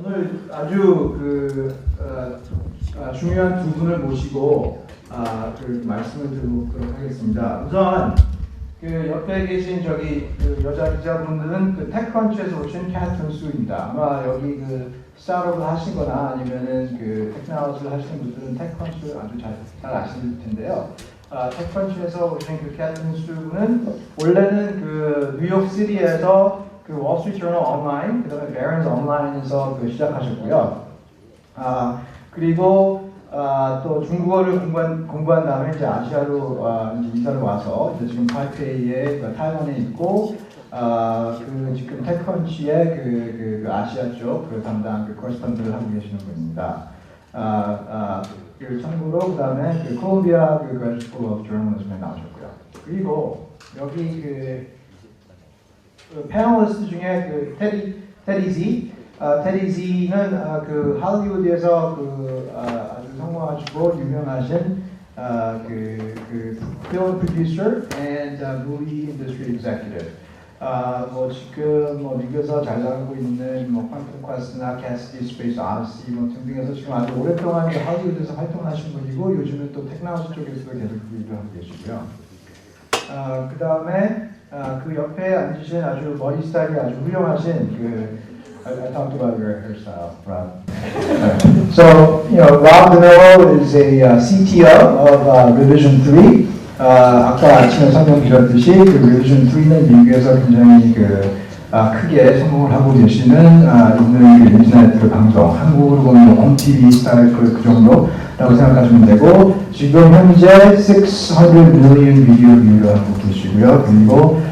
오늘 아주 중요한 두 분을 모시고 말씀을 드리도록 하겠습니다. 우선 옆에 계신 여자 기자분들은 테크크런치에서 오신 캐트린 수입니다. 아마 여기 스타트업을 하시거나 아니면은 테크놀로지를 하시는 분들은 테크크런치를 아주 잘 아실 텐데요. 테크크런치에서 오신 캐트린 수는 원래는 뉴욕시티에서 월스트리트 저널 온라인, 그 다음에 베런스 온라인에서 시작하셨고요. 그리고 또 중국어를 공부한 다음에 이제 아시아로 이제 이사를 와서 이제 지금 타이페이에 타이완에 있고 지금 테크크런치의 아시아 쪽 담당 코레스폰던트를 하고 계시는 분입니다. 참고로 그다음에 콜롬비아 Graduate School of Journalism에 나오셨고요. 그리고 여기 패널리스트 중에 테디 Z, 테디 Z는 할리우드에서 아주 성공하시고 유명하신 film producer and movie industry executive. 지금 미국에서 잘 나가고 있는 퀀텀 퀘스트나 캐시디 스페이스 아르시 등등에서 지금 아주 오랫동안 할리우드에서 활동하신 분이고 요즘은 또 테크놀로지 쪽에서도 계속 일을 하고 계시고요. 그 다음에 그 옆에 앉으신 아주 머리 스타일이 아주 훌륭하신 I talked about your hairstyle, Rob. So, Rob DeMillo is a CTO of Revision 3. 아까 아침에 설명드렸듯이 Revision 3는 미국에서 굉장히 크게 성공을 하고 계시는 있는 인터넷 방송, 한국으로 보면 홈TV 스타일 그 정도라고 생각하시면 되고 지금 현재 600 million 비디오 뷰를 하고 계시고요. 그리고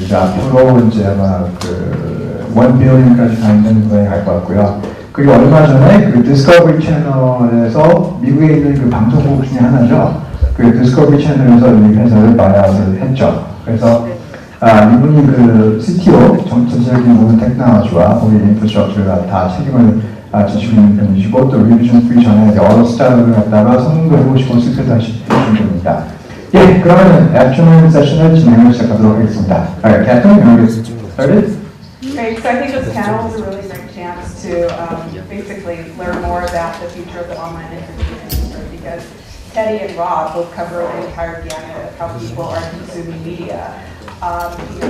이제 앞으로 이제 아마 1 billion까지 가는 거에 갈 것 같고요. 그리고 얼마 전에 디스커버리 채널에서 미국에 있는 방송국 중에 하나죠. 디스커버리 채널에서 이 회사를 바이아웃을 했죠. 그래서 이분이 CTO, 전체적인 모든 테크놀로지와 우리 인프라스트럭처를 다 책임을 지시고 있는 분이시고 또 리비전 3 전에 여러 스타일을 갖다가 성공도 해보시고 실패도 하신 분입니다. 예, 그러면 애프터눈 세션을 진행을 시작하도록 하겠습니다. Alright, Catherine, you want to get started? Great, so I think this panel is a really great chance to basically learn more about the future of the online entertainment industry because Teddy and Rob both cover the entire gamut of how people are consuming media.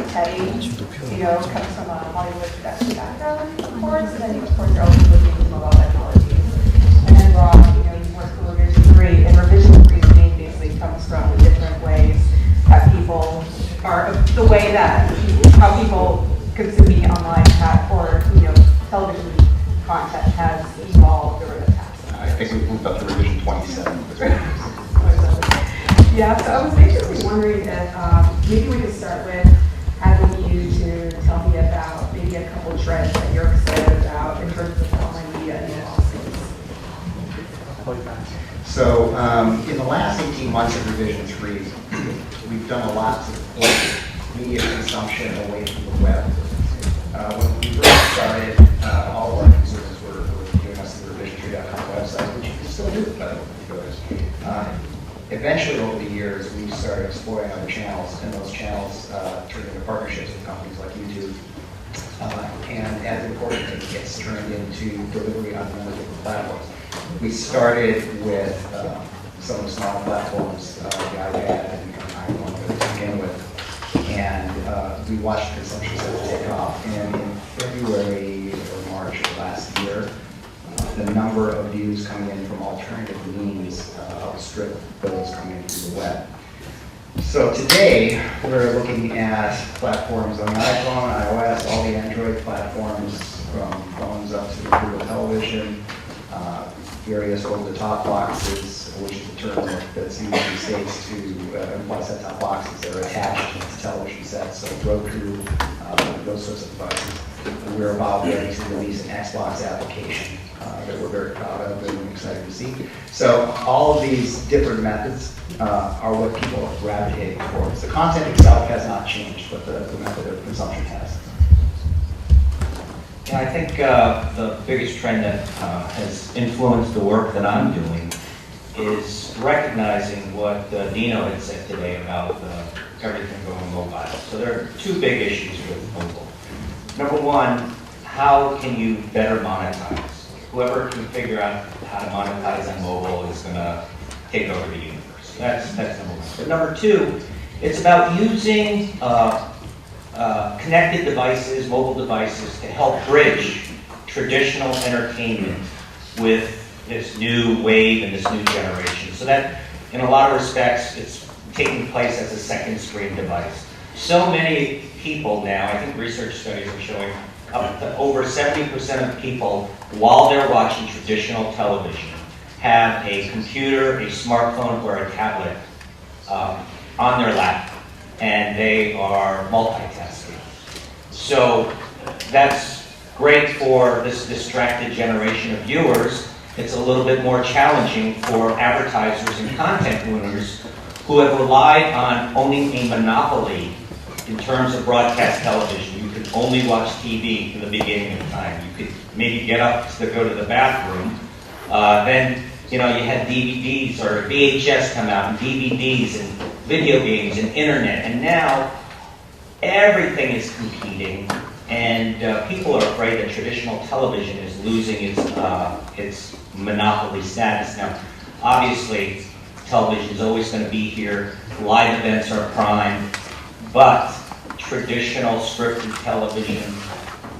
Teddy, comes from a Hollywood production background, of course, and then of course you're also looking at mobile technologies. And then Rob, you work for Revision 3, and Revision 3's name basically comes from the different ways that people are, the way that how people consume media online or television content has evolved over the past. I think we've moved up to Revision 27. Yeah, so I was basically wondering if maybe we could start with having you to tell me about maybe a couple trends that you're excited about in terms of online media in the space. So in the last 18 months of Revision 3, we've done a lot to pull media consumption away from the web. When we first started, all of our consumers were giving us the revision3.com website, which you can still do, by the way. Eventually, over the years, we started exploring other channels, and those channels turned into partnerships with companies like YouTube. And as importantly, it gets turned into delivery on many different platforms. We started with some of the smaller platforms, the iPad and iPhone to begin with. And we watched consumption start to take off. And in February or March of last year, the number of views coming in from alternative means outstripped those coming in through the web. So today, we're looking at platforms on iPhone, iOS, all the Android platforms, from phones up to Google Television, various over-the-top boxes, which is a term that's used in the States to imply set-top boxes that are attached to television sets, so Roku, those sorts of devices. We're about ready to release an Xbox application that we're very proud of and excited to see. So all of these different methods are what people are gravitating towards. The content itself has not changed, but the method of consumption has. Yeah, I think the biggest trend that has influenced the work that I'm doing is recognizing what Dino had said today about everything going mobile. So there are two big issues with mobile. Number one, how can you better monetize? Whoever can figure out how to monetize on mobile is going to take over the universe. That's number one. But number two, it's about using connected devices, mobile devices, to help bridge traditional entertainment with this new wave and this new generation. So that, in a lot of respects, it's taking place as a second screen device. So many people now, I think research studies are showing up to over 70% of people, while they're watching traditional television, have a computer, a smartphone, or a tablet on their lap, and they are multitasking. So that's great for this distracted generation of viewers. It's a little bit more challenging for advertisers and content owners who have relied on owning a monopoly in terms of broadcast television. You could only watch TV from the beginning of time. You could maybe get up to go to the bathroom. Then, you had DVDs or VHS come out, and DVDs and video games and internet. And now everything is competing, and people are afraid that traditional television is losing its monopoly status. Now, obviously, television is always going to be here. Live events are prime, but traditional scripted television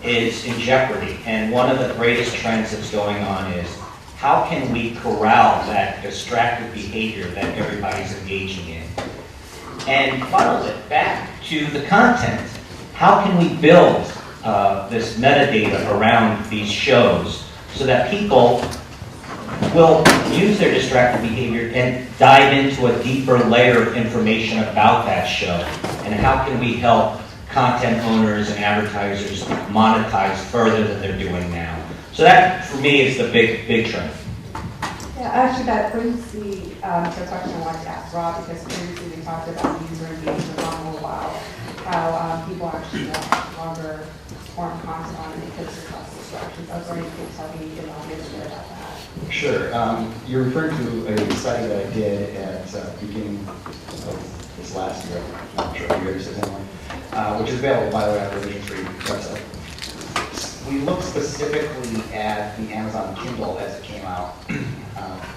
is in jeopardy. And one of the greatest trends that's going on is, how can we corral that distracted behavior that everybody's engaging in and funnel it back to the content? How can we build this metadata around these shows so that people will use their distracted behavior and dive into a deeper layer of information about that show? And how can we help content owners and advertisers monetize further than they're doing now? So that, for me, is the big trend. Yeah, actually, that brings me to a question I wanted to ask Rob, because previously we talked about user engagement on mobile, how people actually want longer form content on it because there's less distractions. I was wondering if you could tell me a little bit about that. Sure. You're referring to a study that I did at the beginning of this last year, I'm sure you already said anyway, which is available, by the way, on the Vision 3 website. We looked specifically at the Amazon Kindle as it came out,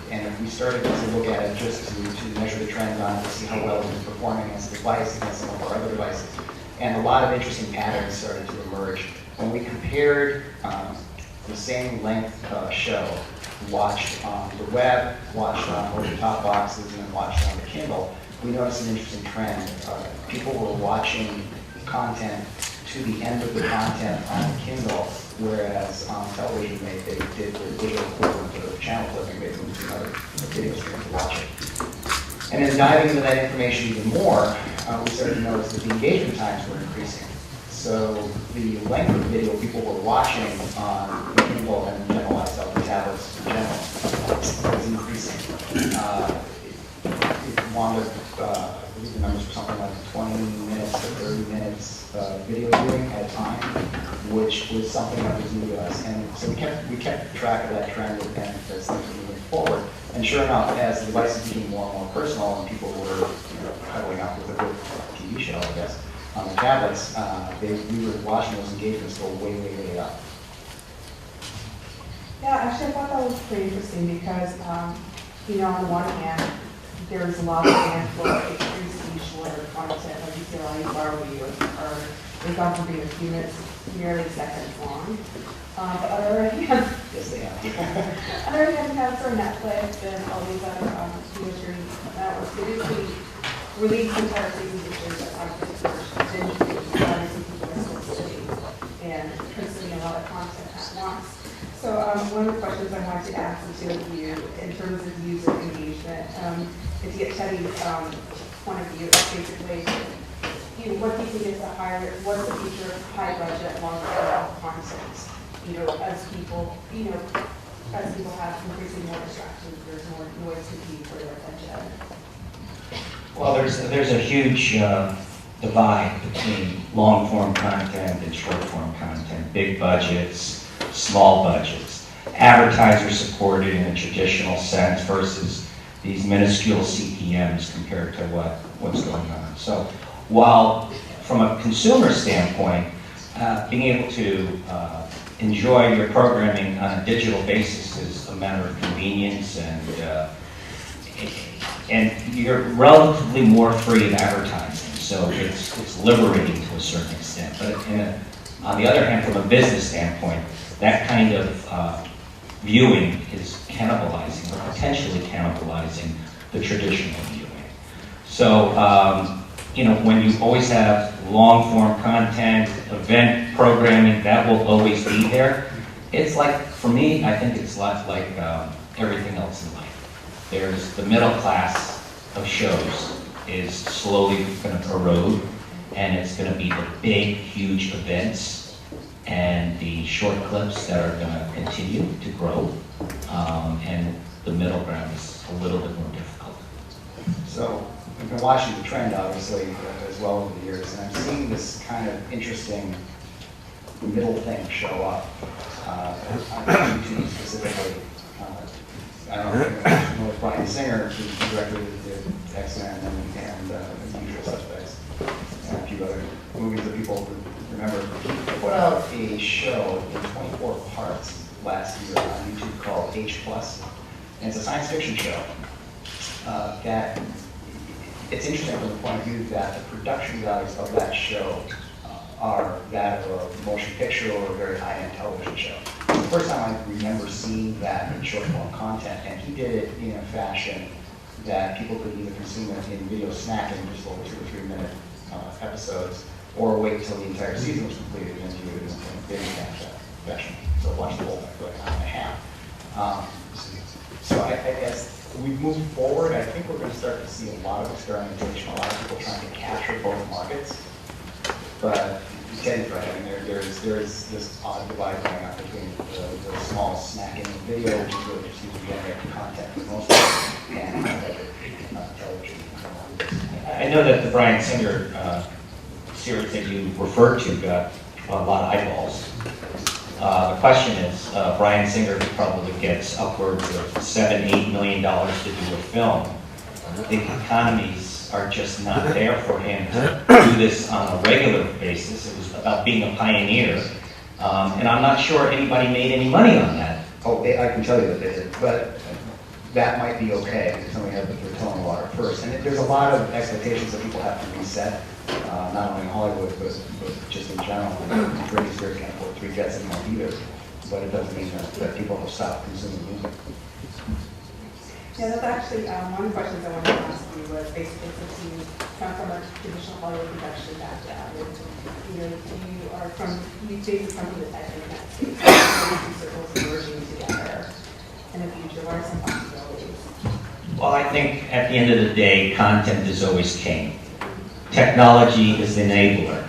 and we started to look at it just to measure the trends on it, to see how well it was performing against the device, against some of our other devices. And a lot of interesting patterns started to emerge. When we compared the same length show, watched on the web, watched on over-the-top boxes, and then watched on the Kindle, we noticed an interesting trend. People were watching content to the end of the content on the Kindle, whereas on television they did the digital equivalent of the channel flipping, they moved to another video stream to watch it. And then diving into that information even more, we started to notice that the engagement times were increasing. So the length of video people were watching on the Kindle and generalized out the tablets in general was increasing. It wound up, I believe the numbers were something like 20 minutes to 30 minutes video viewing at a time, which was something that was new to us. And so we kept track of that trend and as things were moving forward. And sure enough, as the devices became more and more personal and people were cuddling up with a good TV show, I guess, on the tablets, we were watching those engagements go way, way, way up. Yeah, actually, I thought that was pretty interesting because, on the one hand, there's a lot of demand for extremely shorter content, like you feel like our videos are, they've gone from being a few minutes to nearly seconds long. But other hand, Yes, they have. other hand, we have for Netflix and all these other TV streaming networks, they basically release entire seasons of shows that are binge obviously people are still sitting and consuming a lot of content at once. So one of the questions I wanted to ask the two of you in terms of user engagement, is to get Teddy's point of view, basically, what do you think is what's the future of high budget, longer term content? As people have increasingly more distractions, there's more noise to be for their attention. Well, there's a huge divide between long-form content and short-form content, big budgets, small budgets, advertiser supported in a traditional sense versus these minuscule CPMs compared to what's going on. So while from a consumer standpoint, being able to enjoy your programming on a digital basis is a matter of convenience, and you're relatively more free of advertising, so it's liberating to a certain extent. But on the other hand, from a business standpoint, that kind of viewing is cannibalizing, or potentially cannibalizing, the traditional viewing. So, when you always have long-form content, event programming, that will always be there. It's like, for me, I think it's like everything else in life. There's the middle class of shows is slowly going to erode, and it's going to be the big, huge events and the short clips that are going to continue to grow, and the middle ground is a little bit more difficult. So we've been watching the trend, obviously, as well over the years, and I'm seeing this kind of interesting middle thing show up on YouTube specifically. I don't know if you know Brian Singer, who's the director of the X-Men and Usual Suspects, and a few other movies that people remember. They put out a show in 24 parts last year on YouTube called H+, and it's a science fiction show that it's interesting from the point of view that the production values of that show are that of a motion picture or a very high-end television show. It's the first time I remember seeing that in short-form content, and he did it in a fashion that people could either consume it in video snacking, just over 2 or 3 minute episodes, or wait till the entire season was completed and view it in video fashion. So watch the whole thing for like an hour and a half. So as we move forward, I think we're going to start to see a lot of experimentation, a lot of people trying to capture both markets. But Teddy's right. I mean, there's this odd divide going on between the small snacking video, which is really just using generated content for the most part, and television. I know that the Brian Singer series that you referred to got a lot of eyeballs. The question is, Brian Singer probably gets upwards of $7-8 million to do a film. The economies are just not there for him to do this on a regular basis. It was about being a pioneer, and I'm not sure anybody made any money on that. Oh, I can tell you that they did, but that might be okay because somebody had to put their toe in the water first. And there's a lot of expectations that people have to reset, not only in Hollywood, but just in general. Britney Spears can't afford 3 jets anymore either, but it doesn't mean that people have stopped consuming music. Yeah, that's actually one of the questions I wanted to ask you was basically since you come from a traditional Hollywood production background, and you basically come from the tech internet space, and circles merging together in the future. What are some possibilities? Well, I think at the end of the day, content is always king. Technology is the enabler.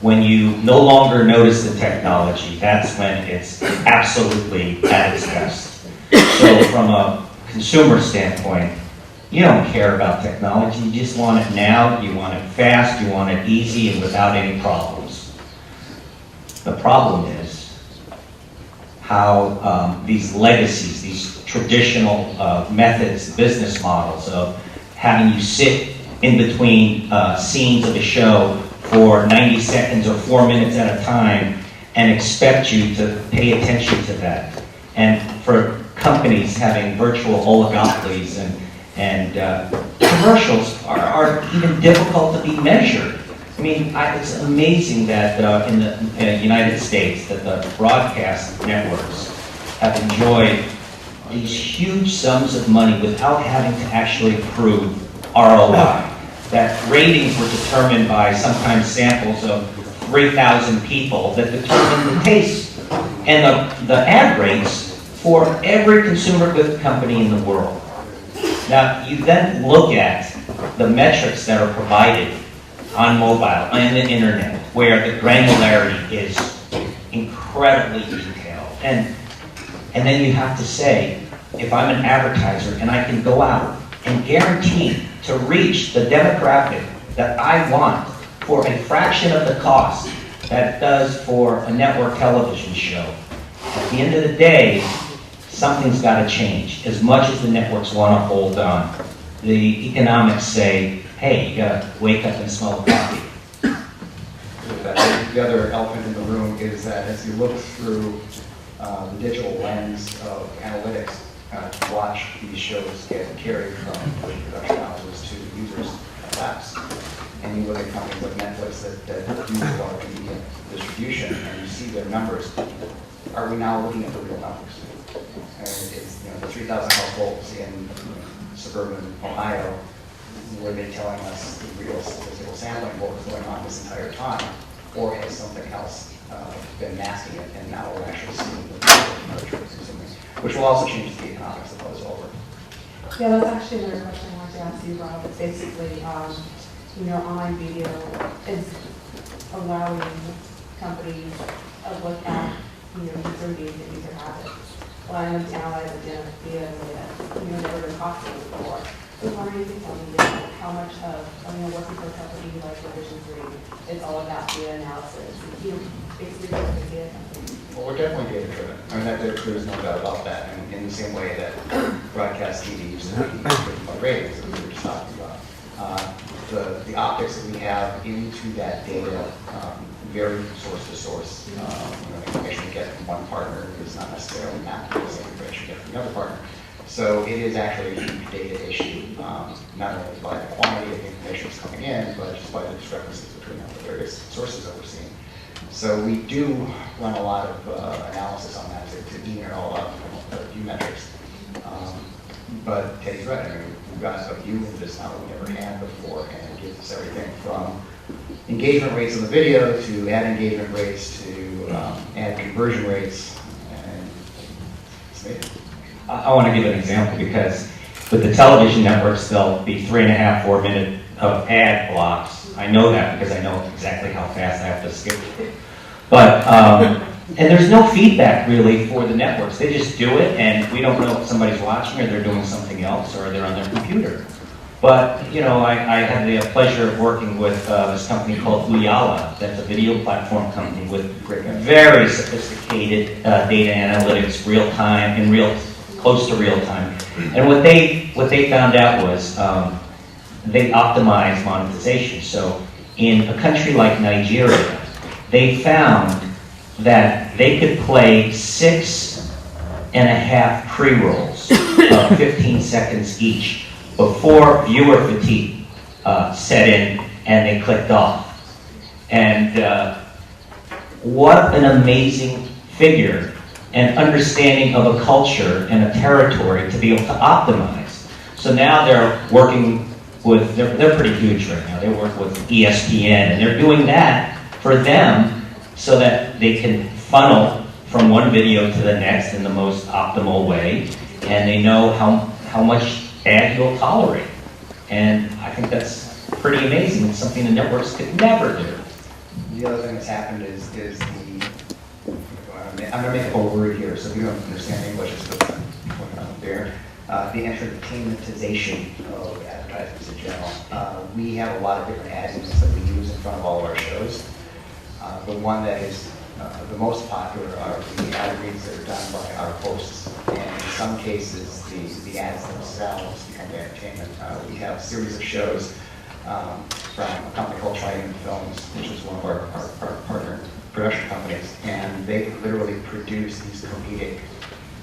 When you no longer notice the technology, that's when it's absolutely at its best. So from a consumer standpoint, you don't care about technology. You just want it now, you want it fast, you want it easy and without any problems. The problem is how these legacies, these traditional methods, business models of having you sit in between scenes of a show for 90 seconds or 4 minutes at a time and expect you to pay attention to that. And for companies having virtual oligopolies and commercials are even difficult to be measured. I mean, it's amazing that in the United States that the broadcast networks have enjoyed these huge sums of money without having to actually prove ROI. That ratings were determined by sometimes samples of 3,000 people that determined the taste and the ad rates for every consumer goods company in the world. Now, you then look at the metrics that are provided on mobile and the internet, where the granularity is incredibly detailed. And then you have to say, if I'm an advertiser and I can go out and guarantee to reach the demographic that I want for a fraction of the cost that it does for a network television show, at the end of the day, something's got to change. As much as the networks want to hold on, the economics say, hey, you got to wake up and smell the coffee. The other elephant in the room is that as you look through the digital lens of analytics to watch these shows get carried from production houses to users' apps. And you look at companies like Netflix that do large media distribution, and you see their numbers. Are we now looking at the real numbers? And it's, the 3,000 households in suburban Ohio, were they telling us the real statistical sampling of what was going on this entire time, or has something else been masking it, and now we're actually seeing the consuming, which will also change the economics of those over. Yeah, that's actually another question I wanted to ask you, Rob. It's basically, online video is allowing companies a look at, user engagement, user habits, allowing them to analyze the data never been possible before. So I was wondering if you could tell me how much of, working for a company like Revision 3 is all about data analysis, basically what a data company. Well, we're definitely data-driven. I mean, there's no doubt about that. And in the same way that broadcast TV used to be driven by ratings, that we were just talking about. The optics that we have into that data vary source to source. The information we get from one partner is not necessarily mapped to the same information we get from another partner. So it is actually a huge data issue, not only by the quantity of information that's coming in, but just by the discrepancies between the various sources that we're seeing. So we do run a lot of analysis on that to even it all up, a few metrics. But Teddy's right. I mean, we've got a view into this now that we never had before, and it gives us everything from engagement rates on the video to ad engagement rates to ad conversion rates, and it's amazing. I want to give an example because with the television networks, there'll be 3.5, 4 minute of ad blocks. I know that because I know exactly how fast I have to skip it. But, and there's no feedback really for the networks. They just do it, and we don't know if somebody's watching or they're doing something else or they're on their computer. But, I had the pleasure of working with this company called Uyala. That's a video platform company with very sophisticated data analytics, real time, close to real time. And what they found out was they optimized monetization. So in a country like Nigeria, they found that they could play 6.5 pre-rolls of 15 seconds each before viewer fatigue set in and they clicked off. And what an amazing figure and understanding of a culture and a territory to be able to optimize. So now they're working with, they're pretty huge right now. They work with ESPN, and they're doing that for them so that they can funnel from one video to the next in the most optimal way, and they know how much ad you'll tolerate. And I think that's pretty amazing. It's something the networks could never do. The other thing that's happened is I'm going to make a whole word here, so if you don't understand English, it's what's going on there. The entertainmentization of advertisements in general. We have a lot of different ad units that we use in front of all of our shows. The one that is the most popular are the ad reads that are done by our hosts. And in some cases, the ads themselves become the entertainment. We have a series of shows from a company called Triune Films, which is one of our partner production companies, and they literally produce these comedic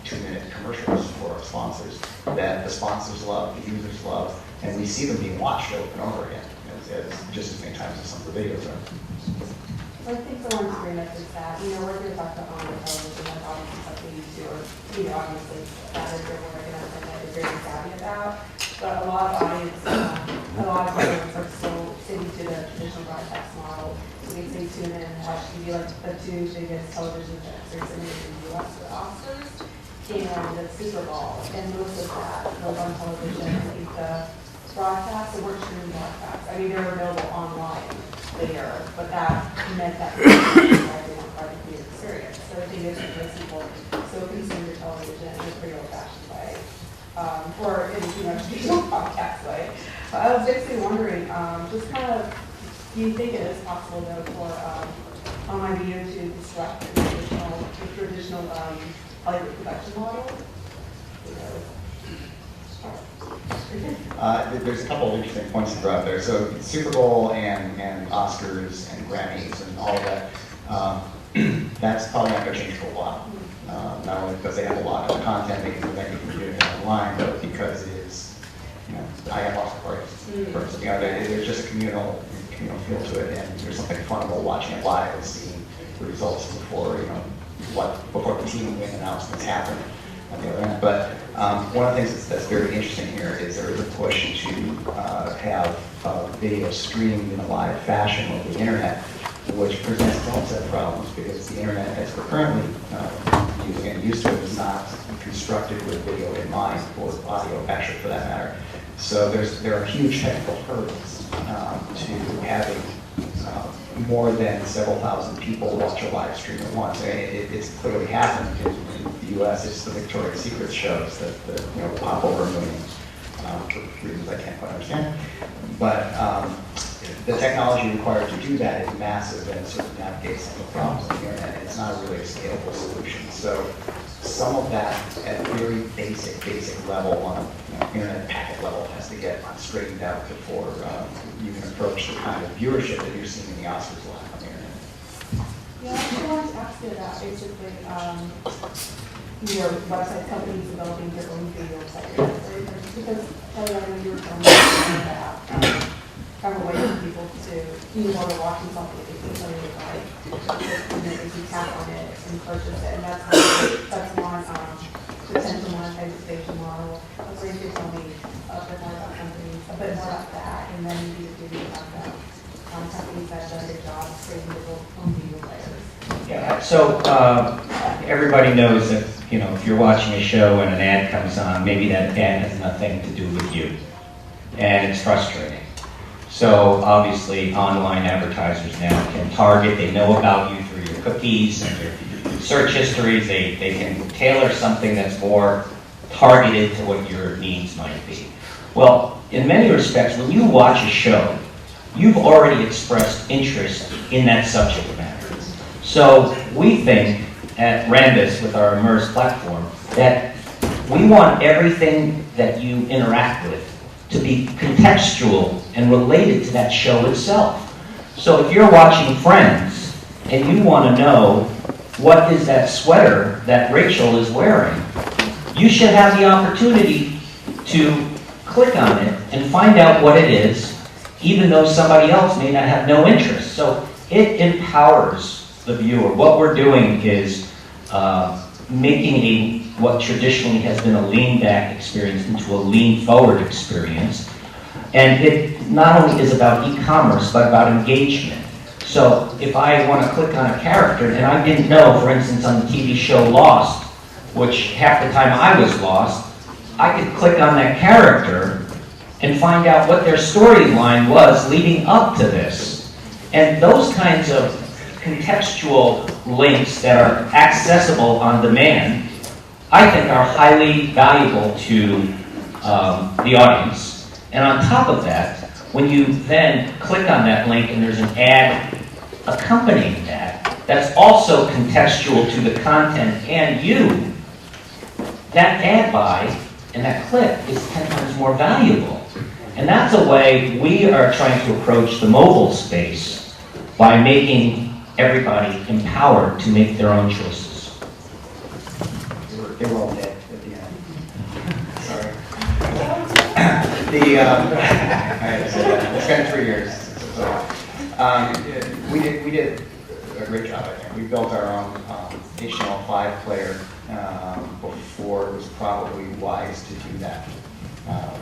2-minute commercials for our sponsors that the sponsors love, the users love, and we see them being watched over and over again, as just as many times as some of the videos are. I think the one agreement is that, we're going to talk about on the television, that's obviously something you do, or, obviously, that is your work, and that's something that you're very savvy about. But a lot of audience, a lot of audience are still sitting to the traditional broadcast model. So we say tune in and watch TV, like the two biggest television events in the US, the Oscars and the Super Bowl. And most of that was on television, and the broadcasts, they weren't streaming broadcasts. I mean, they were available online later, but that meant that everyone probably the experience. So I think it's really simple. So consume your television in a pretty old-fashioned way, or in traditional podcast way. But I was basically wondering, just kind of, do you think it is possible though for online video to disrupt the traditional Hollywood production model? There's a couple of interesting points to throw out there. So Super Bowl and Oscars and Grammys and all of that, that's probably not going to change for a while. not only because they have a lot of content they can do it online, but because it is, I have lots of parties. First, there's just a communal feel to it, and there's something fun about watching it live and seeing the results before before the team win announcements happen at the other end. But one of the things that's very interesting here is there is a push to have video streamed in a live fashion over the internet, which presents its own set of problems because the internet, as we're currently using and used to it, is not constructed with video in mind, or audio, actually, for that matter. So there are huge technical hurdles to having more than several thousand people watch a live stream at once. It's clearly happened in the U.S. It's the Victoria's Secret shows that pop over a million for reasons I can't quite understand. But the technology required to do that is massive and sort of navigates some of the problems of the internet. And it's not really a scalable solution. So some of that at a very basic level on internet packet level has to get straightened out before you can approach the kind of viewership that you're seeing in the Oscars live on the internet. Yeah, I just wanted to ask you about basically your website companies developing their own video players. Because I know you were telling me about kind of a way for people to even while they're watching something, they see something they like, and then they can tap on it and purchase it, and that's one potential monetization model. I was wondering if you could tell me a bit more about companies, a bit more about that, and then maybe give you about that companies that have done their job creating their own video players. Yeah, so everybody knows that, if you're watching a show and an ad comes on, maybe that ad has nothing to do with you. And it's frustrating. So obviously online advertisers now can target, they know about you through your cookies and your search histories, they can tailor something that's more targeted to what your needs might be. Well, in many respects, when you watch a show, you've already expressed interest in that subject matter. So we think at Rambus with our Immerse platform that we want everything that you interact with to be contextual and related to that show itself. So if you're watching Friends and you want to know what is that sweater that Rachel is wearing, you should have the opportunity to click on it and find out what it is, even though somebody else may not have no interest. So it empowers the viewer. What we're doing is making what traditionally has been a lean back experience into a lean forward experience. And it not only is about e-commerce, but about engagement. So if I want to click on a character, and I didn't know, for instance, on the TV show Lost, which half the time I was lost, I could click on that character and find out what their storyline was leading up to this. And those kinds of contextual links that are accessible on demand, I think are highly valuable to the audience. And on top of that, when you then click on that link and there's an ad accompanying that, that's also contextual to the content and you, that ad buy and that click is 10 times more valuable. And that's a way we are trying to approach the mobile space by making everybody empowered to make their own choices. They were all dead at the end. Sorry. It's been 3 years. So, we did a great job, I think. We built our own HTML5 player before it was probably wise to do that.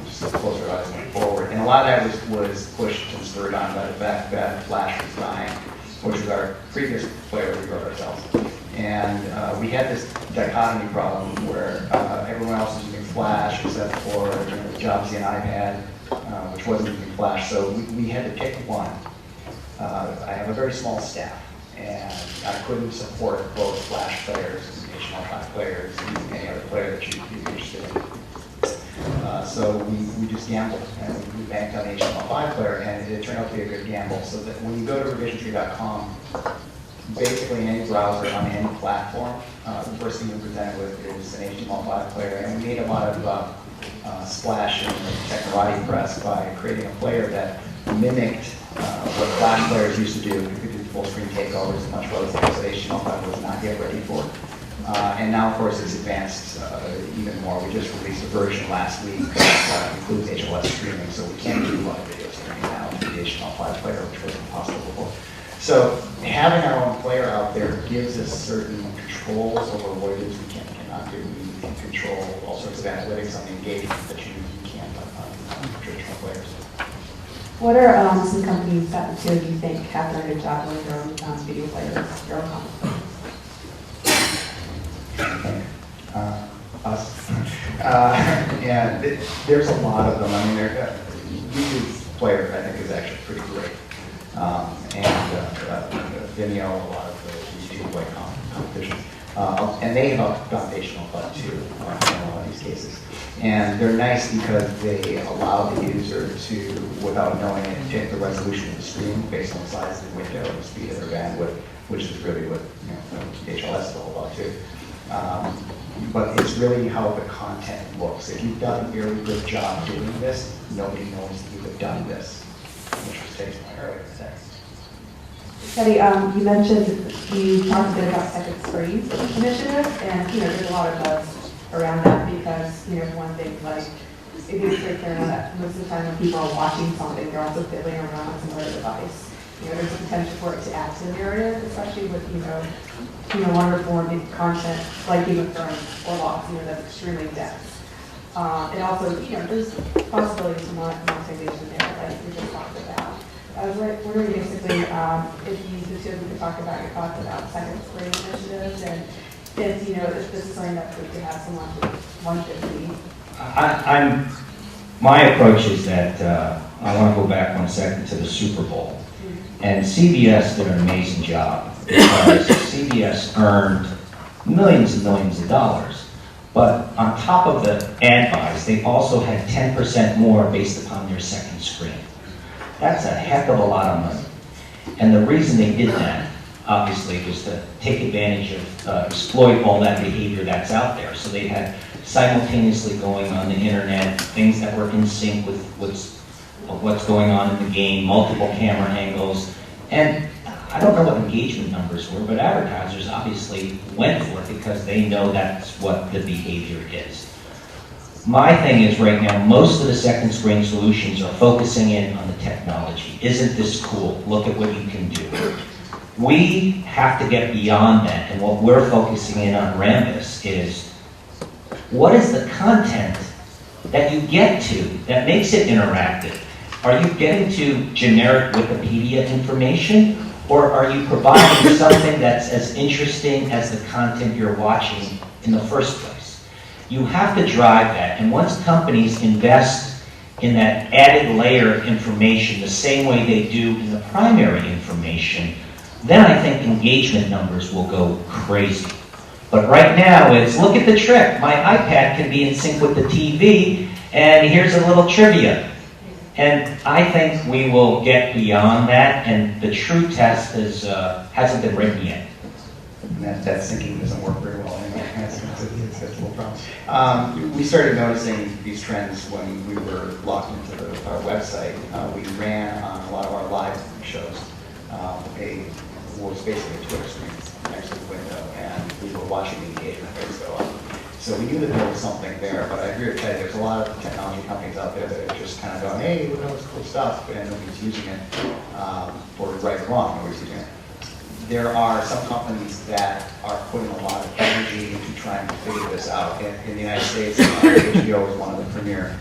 Just to close our eyes going forward. And a lot of that was pushed and spurred on by the fact that Flash was dying, which was our previous player we wrote ourselves. And we had this dichotomy problem where everyone else was using Flash except for Jobs and iPad, which wasn't using Flash. So we had to pick one. I have a very small staff, and I couldn't support both Flash players and HTML5 players using any other player that you'd be interested in. So we just gambled, and we banked on the HTML5 player, and it turned out to be a good gamble. So that when you go to revisiontree.com, basically in any browser on any platform, the first thing you're presented with is an HTML5 player. And we made a lot of splash in the Technology press by creating a player that mimicked what Flash players used to do. You could do full screen takeovers and much other things that HTML5 was not yet ready for. And now, of course, it's advanced even more. We just released a version last week that includes HLS streaming, so we can do live video streaming now through the HTML5 player, which wasn't possible before. So having our own player out there gives us certain controls over what it is we cannot do. We can control all sorts of analytics on the engagement that you can't on traditional players. What are some companies that you think have done a good job with their own video players, your own content? Us. Yeah, there's a lot of them. I mean, YouTube's player, I think, is actually pretty great. Vimeo, a lot of the YouTube like competitions. And they have a foundational fund too in a lot of these cases. And they're nice because they allow the user to, without knowing it, change the resolution of the screen based on the size of the window and the speed of their bandwidth, which is really what HLS is all about too. But it's really how the content looks. If you've done a very good job doing this, nobody knows that you have done this, which was Teddy's point earlier today. Teddy, you mentioned, you talked a bit about second screen initiative, and there's a lot of buzz around that because one thing, like, it is very clear that most of the time when people are watching something, they're also fiddling around with some other device. There's a potential for it to add to the area, especially with longer form content like Game of Thrones or Lost, that's extremely dense. And also, there's possibilities for monetization there, like we just talked about. I was wondering basically if the two of you could talk about your thoughts about second screen initiatives, and if this is something that we could have someone 150. My approach is that I want to go back 1 second to the Super Bowl. And CBS did an amazing job because CBS earned millions and millions of dollars. But on top of the ad buys, they also had 10% more based upon their second screen. That's a heck of a lot of money. And the reason they did that, obviously, was to take advantage of, exploit all that behavior that's out there. So they had simultaneously going on the internet, things that were in sync with what's going on in the game, multiple camera angles. And I don't know what engagement numbers were, but advertisers obviously went for it because they know that's what the behavior is. My thing is right now, most of the second screen solutions are focusing in on the technology. Isn't this cool? Look at what you can do. We have to get beyond that, and what we're focusing in on Rambus is what is the content that you get to that makes it interactive? Are you getting to generic Wikipedia information, or are you providing something that's as interesting as the content you're watching in the first place? You have to drive that, and once companies invest in that added layer of information the same way they do in the primary information, then I think engagement numbers will go crazy. But right now, it's look at the trick. My iPad can be in sync with the TV, and here's a little trivia. And I think we will get beyond that, and the true test hasn't been written yet. And that syncing doesn't work very well anyway. That's a little problem. We started noticing these trends when we were locked into our website. We ran on a lot of our live shows was basically a Twitter screen next to the window, and we were watching the engagement rates go up. So we knew that there was something there, but I agree with Teddy, there's a lot of technology companies out there that are just kind of going, hey, look at all this cool stuff, and nobody's using it for right or wrong, nobody's using it. There are some companies that are putting a lot of energy into trying to figure this out. In the United States, HBO is one of the premier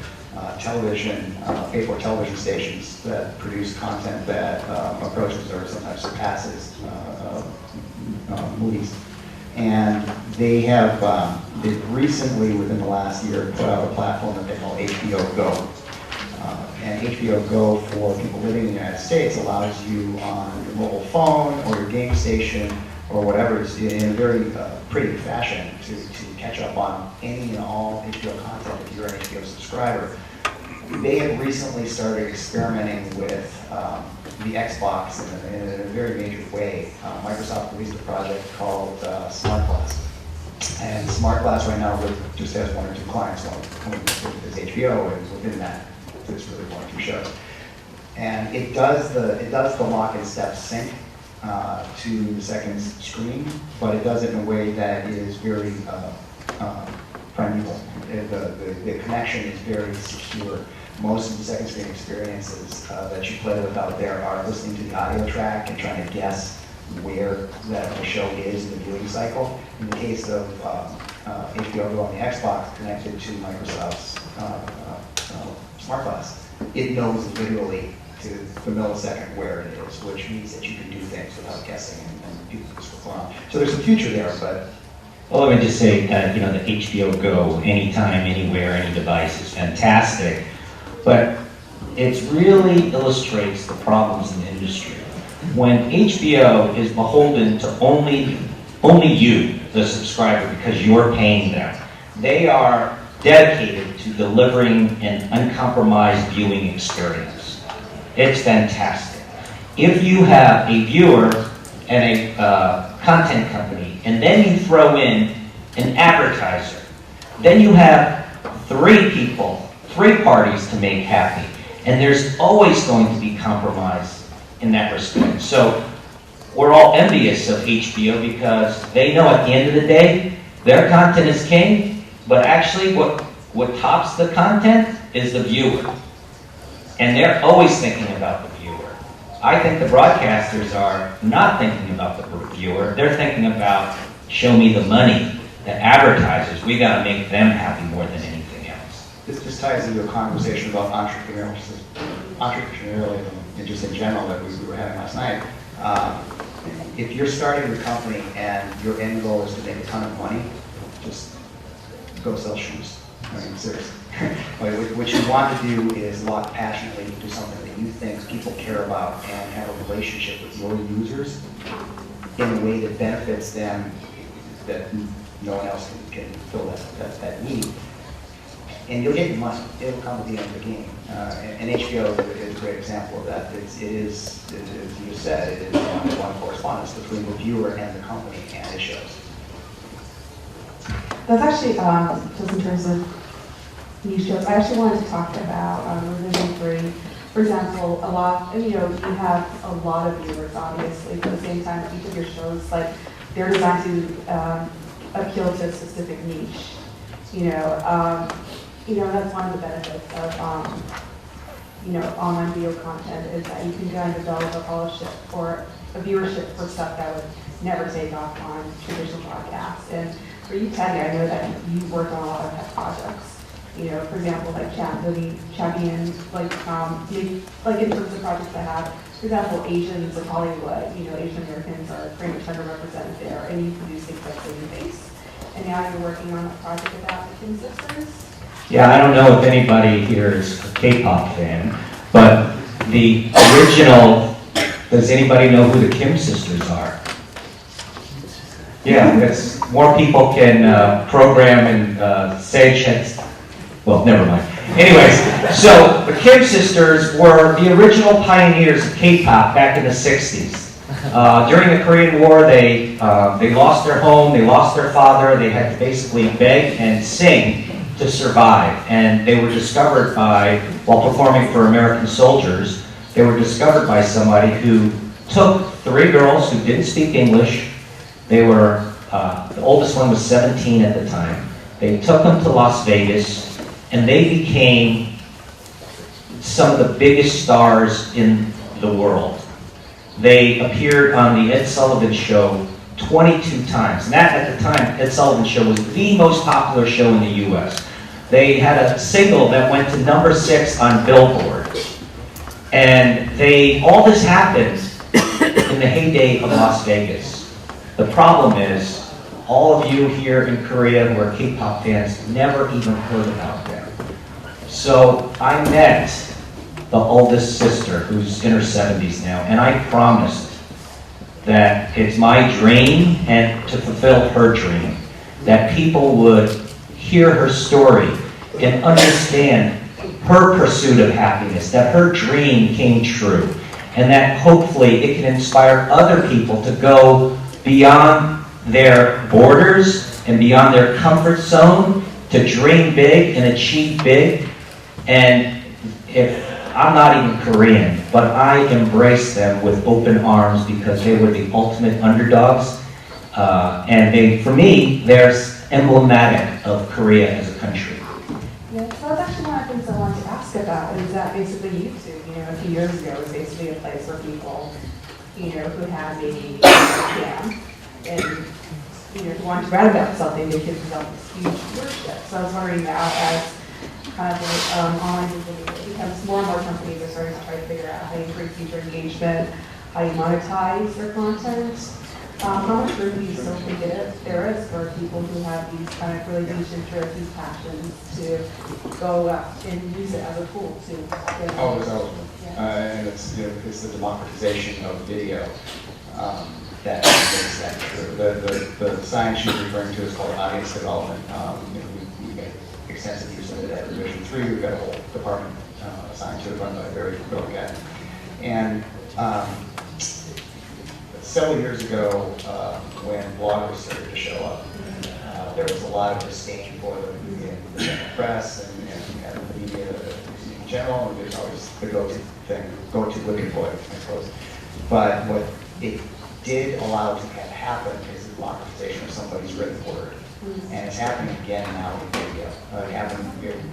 paid-for television stations that produce content that approaches or sometimes surpasses movies. And they have they've recently, within the last year, put out a platform that they call HBO Go. And HBO Go, for people living in the United States, allows you on your mobile phone or your game station or whatever, in a very pretty fashion, to catch up on any and all HBO content if you're an HBO subscriber. They have recently started experimenting with the Xbox in a very major way. Microsoft released a project called SmartGlass. And SmartGlass right now just has 1 or 2 clients. One coming is HBO, and within that, there's really 1 or 2 shows. And it does the lock and step sync to the second screen, but it does it in a way that is very primeval. The connection is very secure. Most of the second screen experiences that you play with out there are listening to the audio track and trying to guess where that the show is in the viewing cycle. In the case of HBO Go on the Xbox connected to Microsoft's SmartGlass, it knows literally to the millisecond where it is, which means that you can do things without guessing and people just perform. So there's a future there, but Well, let me just say, the HBO Go, anytime, anywhere, any device is fantastic, but it really illustrates the problems in the industry. When HBO is beholden to only you, the subscriber, because you're paying them, they are dedicated to delivering an uncompromised viewing experience. It's fantastic. If you have a viewer and a content company, and then you throw in an advertiser, then you have three parties to make happy. And there's always going to be compromise in that respect. So we're all envious of HBO because they know at the end of the day, their content is king, but actually what tops the content is the viewer. And they're always thinking about the viewer. I think the broadcasters are not thinking about the viewer. They're thinking about, show me the money. The advertisers, we got to make them happy more than anything else. this ties into a conversation about entrepreneurialism and just in general that we were having last night. If you're starting a company and your end goal is to make a ton of money, just go sell shoes. I mean, seriously. What you want to do is lock passionately into something that you think people care about and have a relationship with your users in a way that benefits them, that no one else can fill that need. And you'll get your money. It'll come at the end of the game. And HBO is a great example of that. It is, as you said, it is one correspondence between the viewer and the company, and it shows. That's actually, just in terms of new shows, I actually wanted to talk about Revision 3. For example, you have a lot of viewers, obviously, but at the same time, each of your shows, like, they're designed to appeal to a specific niche. That's one of the benefits of, online video content is that you can go and develop a followership or a viewership for stuff that would never take off on traditional broadcasts. And for you, Teddy, I know that you've worked on a lot of pet projects. For example, like champion, like in terms of projects I have, for example, Asians in Hollywood, Asian Americans are pretty much underrepresented there, and you produce things like Babyface. And now you're working on a project about the Kim sisters. Yeah, I don't know if anybody here is a K-pop fan, but the original, does anybody know who the Kim sisters are? Yeah, that's, more people can program and say shit. Well, never mind. Anyways, so the Kim sisters were the original pioneers of K-pop back in the 60s. During the Korean War, they lost their home, they lost their father, they had to basically beg and sing to survive. And they were discovered while performing for American soldiers, they were discovered by somebody who took 3 girls who didn't speak English. They were, the oldest one was 17 at the time. They took them to Las Vegas, and they became some of the biggest stars in the world. They appeared on the Ed Sullivan Show 22 times. And that, at the time, Ed Sullivan Show was the most popular show in the U.S. They had a single that went to number 6 on Billboard. And all this happened in the heyday of Las Vegas. The problem is, all of you here in Korea who are K-pop fans never even heard about them. So I met the oldest sister, who's in her 70s now, and I promised that it's my dream, and to fulfill her dream, that people would hear her story and understand her pursuit of happiness, that her dream came true, and that hopefully it can inspire other people to go beyond their borders and beyond their comfort zone to dream big and achieve big. And if I'm not even Korean, but I embrace them with open arms because they were the ultimate underdogs. And they, for me, they're emblematic of Korea as a country. Yeah, so that's actually one of the things I wanted to ask about, is that basically YouTube, a few years ago, was basically a place where people, who had maybe scam and, who wanted to write about something, they could develop this huge viewership. So I was wondering now, as kind of like online video becomes more and more companies are starting to try to figure out how you increase user engagement, how you monetize their content. How much room do you still think there is for people who have these kind of really niche interests, these passions, to go out and use it as a tool to get Oh, there's always room. Yeah. And it's the democratization of video that makes that true. The science you're referring to is called audience development. We get extensive use of it at Division 3. We've got a whole department assigned to it run by a very brilliant guy. And several years ago, when bloggers started to show up, there was a lot of disdain for them in the press and the media in general, and there's always the go-to looking for it, I suppose. But what it did allow to have happen is the democratization of somebody's written word. And it's happening again now in video. It happened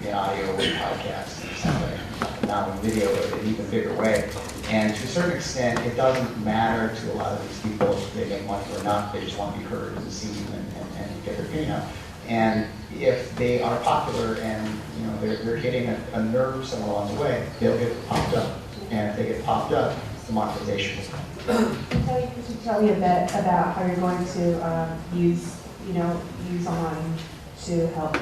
in audio with podcasts and stuff, now in video in an even bigger way. And to a certain extent, it doesn't matter to a lot of these people if they make money or not. They just want to be heard and seen and get their opinion out. And if they are popular and they're hitting a nerve somewhere along the way, they'll get popped up. And if they get popped up, democratization will come. Could you tell me a bit about how you're going to use online to help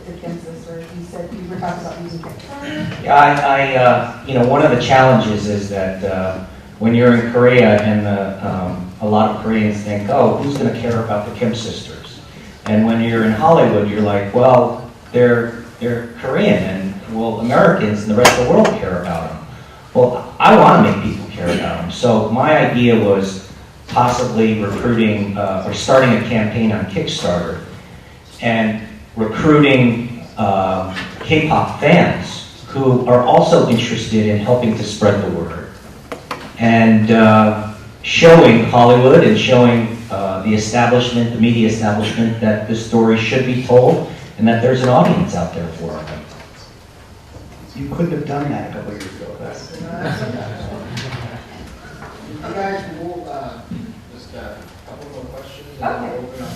against this? Or you said you were talking about using TechCrunch. Yeah, one of the challenges is that when you're in Korea and a lot of Koreans think, oh, who's going to care about the Kim sisters? And when you're in Hollywood, you're like, well, they're Korean, and well, Americans and the rest of the world care about them. Well, I want to make people care about them. So my idea was possibly recruiting or starting a campaign on Kickstarter and recruiting K-pop fans who are also interested in helping to spread the word, and showing Hollywood and showing the establishment, the media establishment, that this story should be told and that there's an audience out there for it. You couldn't have done that a couple years ago. You guys will just a couple more questions and then we'll open up.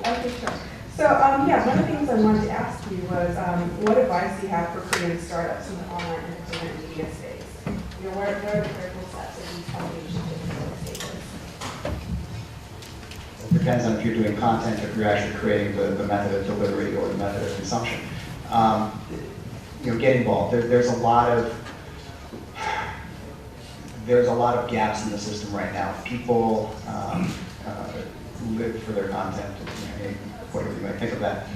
Okay, sure. So, one of the things I wanted to ask you was, what advice do you have for Korean startups in the online entertainment media space? What are the critical steps that these companies should take in those stages? It depends on if you're doing content, if you're actually creating the method of delivery or the method of consumption. Get involved. There's a lot of gaps in the system right now. People live for their content, whatever you might think of that,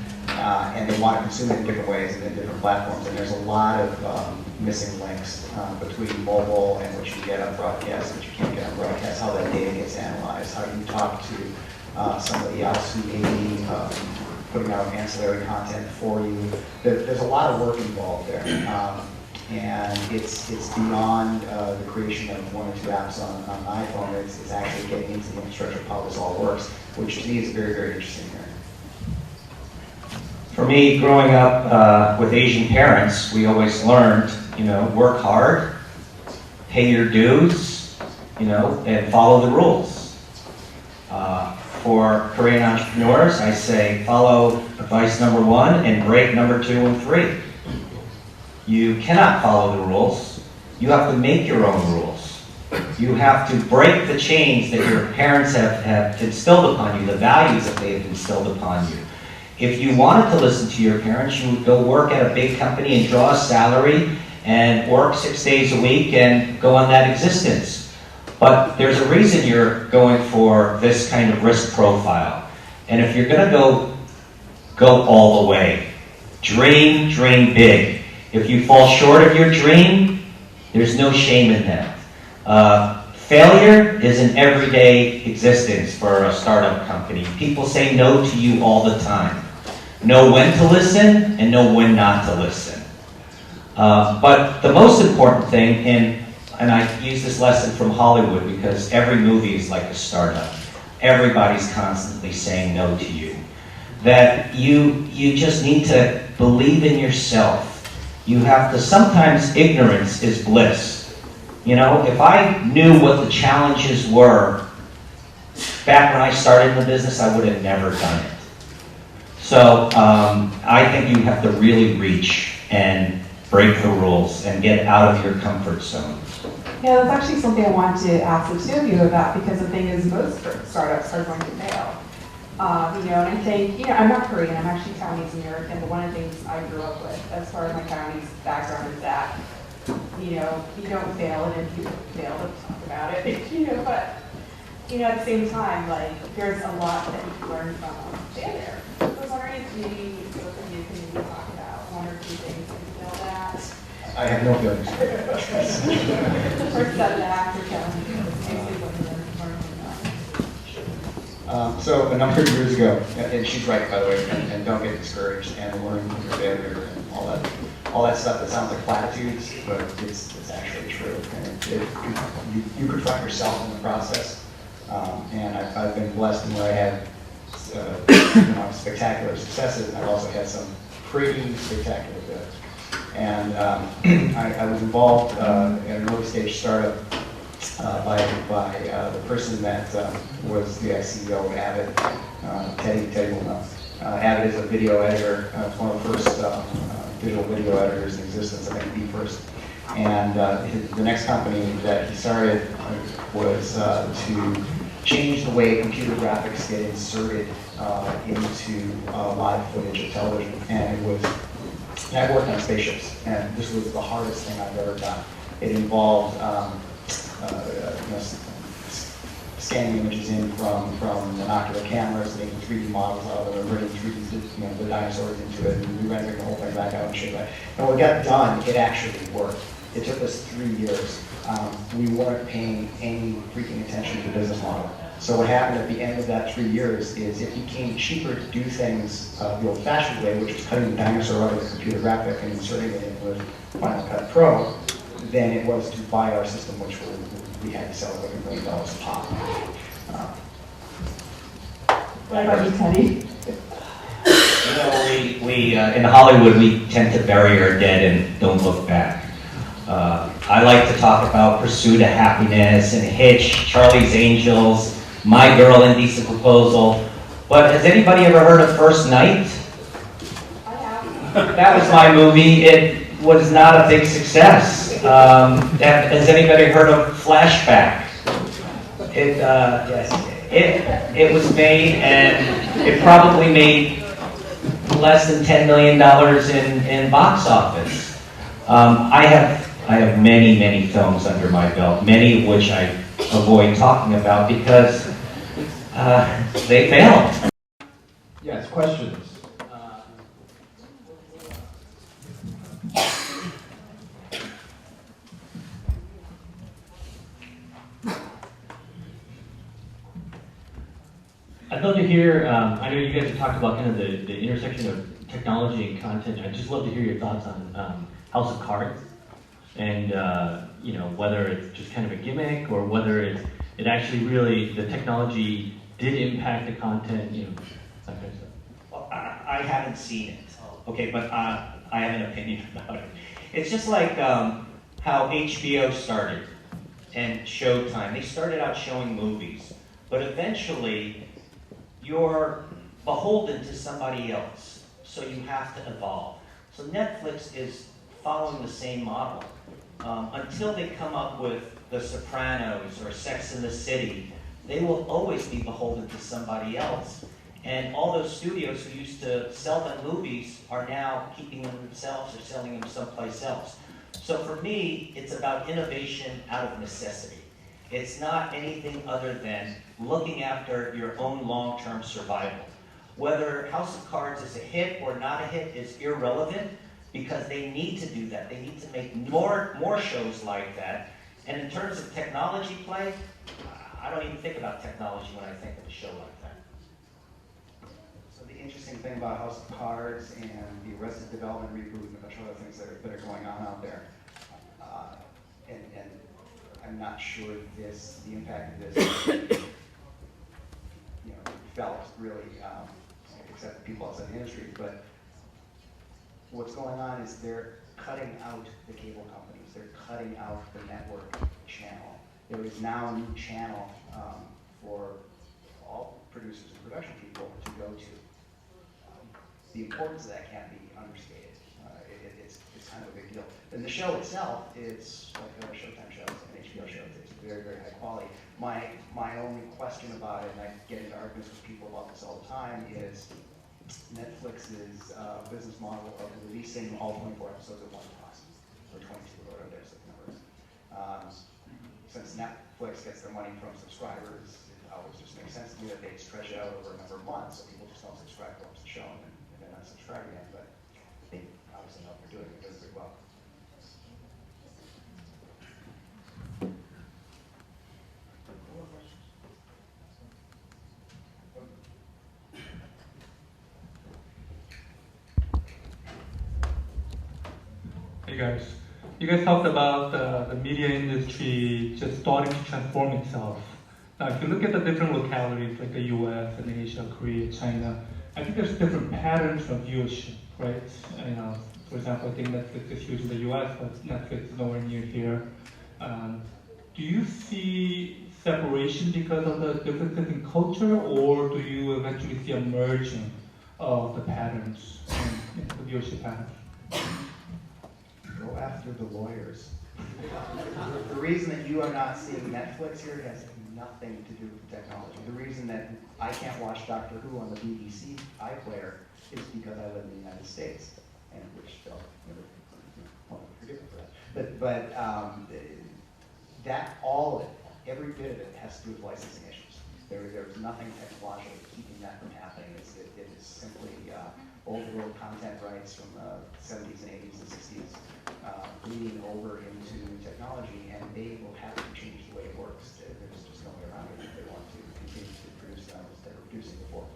and they want to consume it in different ways and in different platforms. And there's a lot of missing links between mobile and what you get on broadcast, what you can't get on broadcast, how that data gets analyzed, how you talk to somebody else who may be putting out ancillary content for you. There's a lot of work involved there. And it's beyond the creation of one or two apps on an iPhone. It's actually getting into the infrastructure of how this all works, which to me is very, very interesting here. For me, growing up with Asian parents, we always learned, work hard, pay your dues, and follow the rules. For Korean entrepreneurs, I say follow advice number 1 and break number 2 and 3. You cannot follow the rules. You have to make your own rules. You have to break the chains that your parents have instilled upon you, the values that they have instilled upon you. If you wanted to listen to your parents, you would go work at a big company and draw a salary and work 6 days a week and go on that existence. But there's a reason you're going for this kind of risk profile. And if you're going to go all the way, dream big. If you fall short of your dream, there's no shame in that. Failure is an everyday existence for a startup company. People say no to you all the time. Know when to listen and know when not to listen. But the most important thing, and I use this lesson from Hollywood because every movie is like a startup. Everybody's constantly saying no to you. That you just need to believe in yourself. You have to, sometimes ignorance is bliss. You know, if I knew what the challenges were back when I started in the business, I would have never done it. So I think you have to really reach and break the rules and get out of your comfort zone. Yeah, that's actually something I wanted to ask the two of you about, because the thing is, most startups are going to fail. You know, and I think, you know, I'm not Korean, I'm actually Taiwanese American, but one of the things I grew up with as far as my Taiwanese background is that, you know, you don't fail, and if you fail, let's talk about it, you know, but, you know, at the same time, like, there's a lot that you can learn from failure. So I was wondering if maybe both of you can maybe talk about one or two things that you failed at. I have no feelings. Or setbacks or challenges, basically what you learned from So a number of years ago, and she's right, by the way, and don't get discouraged and learn from your failure and all that stuff that sounds like platitudes, but it's actually true. And you confront yourself in the process, and I've been blessed in where I had you know, spectacular successes, and I've also had some pretty spectacular failures. And I was involved in an early stage startup by the person that was the CEO of Avid, Teddy will know. Avid is a video editor, one of the first digital video editors in existence, I think the first. And the next company that he started was to change the way computer graphics get inserted into live footage of television. And it was, and I worked on spaceships, and this was the hardest thing I've ever done. It involved you know, scanning images in from monocular cameras, making 3D models out of them, and bringing 3D, you know, the dinosaurs into it, and re-rendering the whole thing back out and shit like that. And when it got done, it actually worked. It took us 3 years. We weren't paying any freaking attention to the business model. So what happened at the end of that 3 years is it became cheaper to do things the old-fashioned way, which was cutting the dinosaur out of the computer graphic and inserting it into Final Cut Pro, than it was to buy our system, which we had to sell at like $1 million a pop. What about you, Teddy? You know, we in Hollywood, we tend to bury our dead and don't look back. I like to talk about Pursuit of Happiness and Hitch, Charlie's Angels, My Girl, Indecent Proposal. But has anybody ever heard of First Night? I have. That was my movie. It was not a big success. Has anybody heard of Flashback? It was made, and it probably made less than $10 million in box office. I have many films under my belt, many of which I avoid talking about because they failed. Yes, questions? I'd love to hear, I know you guys have talked about kind of the intersection of technology and content. I'd just love to hear your thoughts on House of Cards and, you know, whether it's just kind of a gimmick or whether it actually really, the technology did impact the content, you know, that kind of stuff. Well, I haven't seen it, okay, but I have an opinion about it. It's just like how HBO started and Showtime. They started out showing movies, but eventually you're beholden to somebody else, so you have to evolve. So Netflix is following the same model. Until they come up with The Sopranos or Sex and the City, they will always be beholden to somebody else. And all those studios who used to sell them movies are now keeping them themselves or selling them someplace else. So for me, it's about innovation out of necessity. It's not anything other than looking after your own long-term survival. Whether House of Cards is a hit or not a hit is irrelevant because they need to do that. They need to make more shows like that. And in terms of technology play, I don't even think about technology when I think of a show like that. So the interesting thing about House of Cards and the Arrested Development reboot and a bunch of other things that are going on out there. And I'm not sure the impact of this, felt really, except the people outside the industry, but what's going on is they're cutting out the cable companies. They're cutting out the network channel. There is now a new channel for all producers and production people to go to. The importance of that can't be understated. It's kind of a big deal. And the show itself is like other Showtime shows and HBO shows. It's very, very high quality. My only question about it, and I get into arguments with people about this all the time, is Netflix's business model of releasing all 24 episodes at one cost, or 22, or whatever their numbers. Since Netflix gets their money from subscribers, it always just makes sense to me that they stretch it out over a number of months, so people just don't subscribe to watch the show and then not subscribe again. But they obviously know what they're doing. They're doing pretty well. Hey guys, you guys talked about the media industry just starting to transform itself. Now, if you look at the different localities like the US and Asia, Korea, China, I think there's different patterns of viewership, right? For example, I think Netflix is huge in the US, but Netflix is nowhere near here. Do you see separation because of the differences in culture, or do you eventually see a merging of the patterns in the viewership patterns? Go after the lawyers. The reason that you are not seeing Netflix here has nothing to do with technology. The reason that I can't watch Doctor Who on the BBC iPlayer is because I live in the United States, and which they'll never forgive me for that. But that all of it, every bit of it, has to do with licensing issues. There's nothing technological keeping that from happening. It is simply Overbrook content rights from the 70s and 80s and 60s bleeding over into technology, and they will have to change the way it works. There's just no way around it if they want to continue to produce them as they were producing before.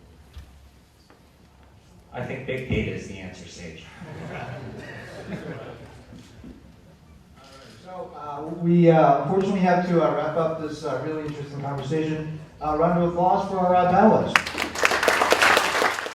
I think big data is the answer, Sage. So we unfortunately have to wrap up this really interesting conversation. Round of applause for our panelists.